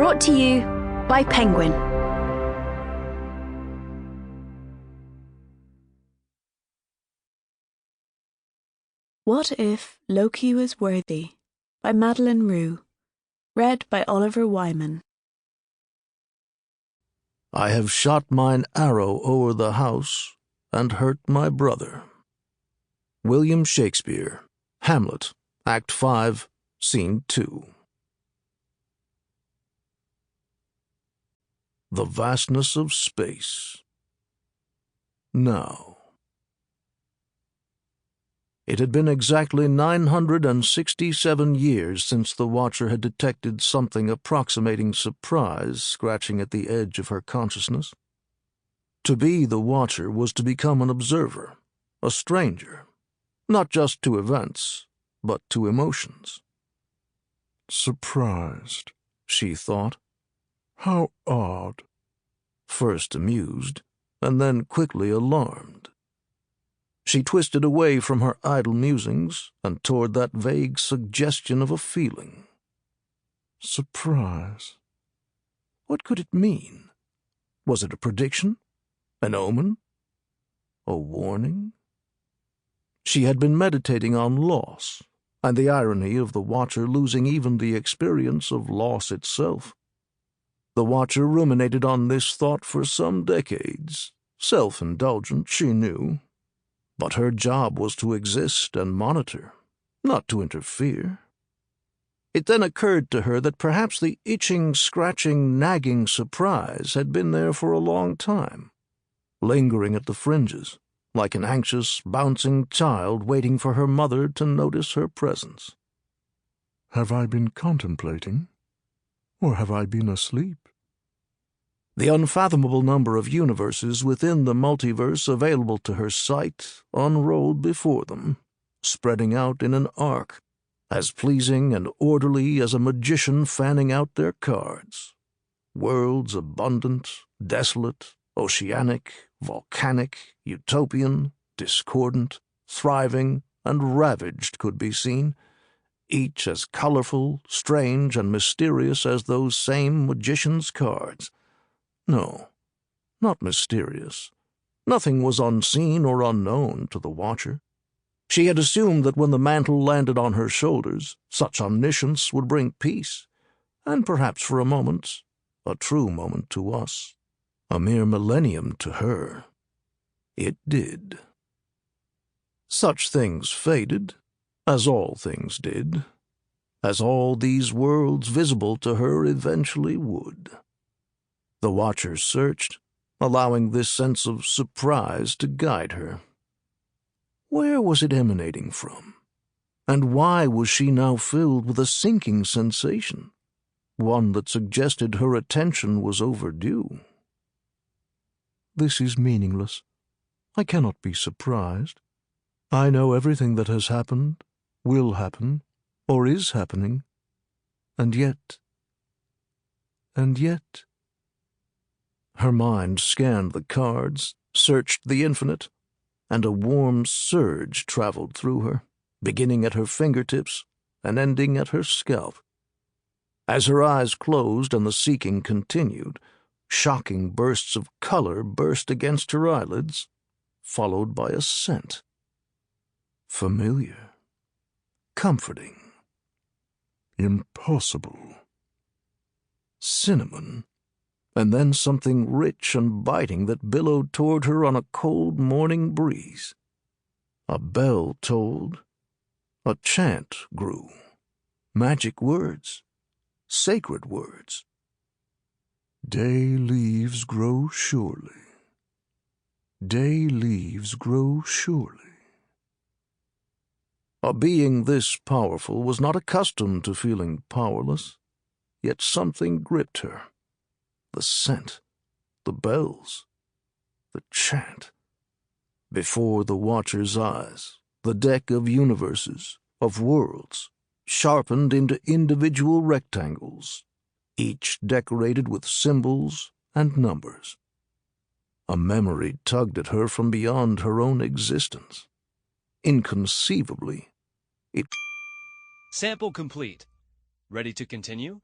Brought to you by Penguin. What If Loki Was Worthy by Madeleine Roux. Read by Oliver Wyman. I have shot mine arrow o'er the house, and hurt my brother. William Shakespeare, Hamlet, Act 5, Scene 2. The vastness of space. Now. It had been exactly 967 years since the Watcher had detected something approximating surprise scratching at the edge of her consciousness. To be the Watcher was to become an observer, a stranger, not just to events, but to emotions. Surprised, she thought. How odd. First amused, and then quickly alarmed. She twisted away from her idle musings and toward that vague suggestion of a feeling. Surprise. What could it mean? Was it a prediction? An omen? A warning? She had been meditating on loss, and the irony of the Watcher losing even the experience of loss itself. The Watcher ruminated on this thought for some decades, self-indulgent, she knew. But her job was to exist and monitor, not to interfere. It then occurred to her that perhaps the itching, scratching, nagging surprise had been there for a long time, lingering at the fringes, like an anxious, bouncing child waiting for her mother to notice her presence. Have I been contemplating? Or have I been asleep? The unfathomable number of universes within the multiverse available to her sight unrolled before them, spreading out in an arc, as pleasing and orderly as a magician fanning out their cards. Worlds abundant, desolate, oceanic, volcanic, utopian, discordant, thriving, and ravaged could be seen, each as colorful, strange, and mysterious as those same magician's cards. No, not mysterious. Nothing was unseen or unknown to the Watcher. She had assumed that when the mantle landed on her shoulders, such omniscience would bring peace, and perhaps for a moment, a true moment to us, a mere millennium to her. It did. Such things faded, as all things did, as all these worlds visible to her eventually would. The Watcher searched, allowing this sense of surprise to guide her. Where was it emanating from? And why was she now filled with a sinking sensation, one that suggested her attention was overdue? This is meaningless. I cannot be surprised. I know everything that has happened, will happen, or is happening. And yet... Her mind scanned the cards, searched the infinite, and a warm surge traveled through her, beginning at her fingertips and ending at her scalp. As her eyes closed and the seeking continued, shocking bursts of color burst against her eyelids, followed by a scent. Familiar. Comforting. Impossible. Cinnamon. And then something rich and biting that billowed toward her on a cold morning breeze. A bell tolled. A chant grew. Magic words. Sacred words. Day leaves grow surely. Day leaves grow surely. A being this powerful was not accustomed to feeling powerless, yet something gripped her. The scent, the bells, the chant. Before the Watcher's eyes, the deck of universes, of worlds, sharpened into individual rectangles, each decorated with symbols and numbers. A memory tugged at her from beyond her own existence. Inconceivably, it... Sample complete. Ready to continue?